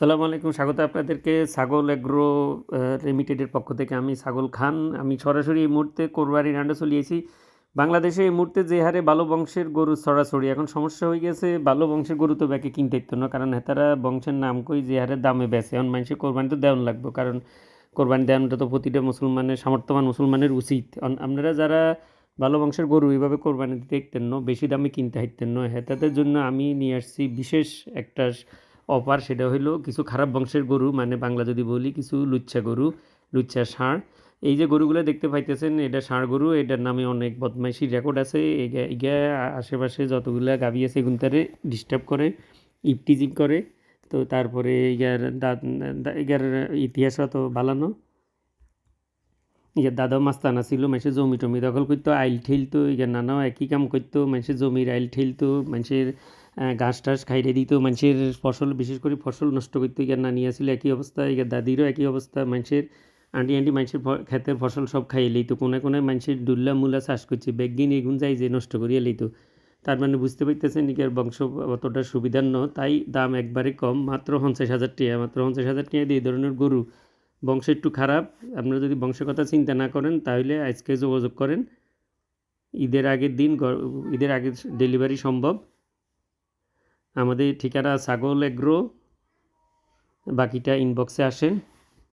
আসসালামু আলাইকুম। স্বাগত আপনাদেরকে ছাগল এগ্রো লিমিটেডের পক্ষ থেকে। আমি ছাগল খান। আমি সরাসরি এই মুহূর্তে কোরবানির হাটে চলিয়েছি। বাংলাদেশে এই মুহূর্তে যে হারে ভালো বংশের গরু ছড়াছড়ি, এখন সমস্যা হয়ে গেছে ভালো বংশের গরু তো ব্যাকে কিনতে ইতো না, কারণ হেতারা বংশের নাম কই যে হারে দামে বেচে, এখন মানুষের কোরবানি তো দেওয়ান লাগবে, কারণ কোরবানি দেওয়ানটা তো প্রতিটা মুসলমানের সামর্থ্যবান মুসলমানের উচিত। আপনারা যারা ভালো বংশের গরু এইভাবে কোরবানি দিতে ইতেন না, বেশি দামে কিনতে হাইতেন না, হেতাদের জন্য আমি নিয়ে আসছি বিশেষ একটা অফার। সেটা হইলো কিছু খারাপ বংশের গরু, মানে বাংলা যদি বলি কিছু লুচ্চা গরু, লুচ্চা ষাঁড়। এই যে গরুগুলো দেখতে পাইতেছেন, এটা ষাঁড় গরু, এটার নামে অনেক বদমাইশির রেকর্ড আছে। এগা আশেপাশে যতগুলা গাভী আছে এগুনতারে ডিস্টার্ব করে, ইপটিজিং করে। তো তারপরে এগার ইতিহাস তো বালানো। দাদাও মাস্তানা ছিল, মানুষের জমি টমি দখল করতো, আইল ঠেলতো, নানাও একই কাম করতো, মানুষের জমির আইল ঠেলতো, মানুষের ঘাস টাস খাইয়ে দিত, মানুষের ফসল বিশেষ করে ফসল নষ্ট করতো। নানি আসছিল একই অবস্থা, দাদিরও একই অবস্থা, মানুষের আন্টি আন্টি মানুষের ক্ষেতের ফসল সব খাইয়ে লইতো, কোনে কোনে মানুষের দুল্লা মূলা চাষ করছে, বেগিন এগুন যাই যে নষ্ট করিয়ে লইতো। তার মানে বুঝতে পারতেছেন এর বংশ অতটা সুবিধার ন, তাই দাম একবারে কম, মাত্র 50,000 টাকা। মাত্র 50,000 টাকা দিয়ে এই ধরনের গরু বংশ একটু খারাপ, আপনারা যদি বংশের কথা চিন্তা না করেন তাহলে আজকে যোগাযোগ করেন। ঈদের আগের দিন, ঈদের আগে ডেলিভারি সম্ভব। আমাদের ঠিকানা ছাগল এগ্রো, বাকিটা ইনবক্সে আসে।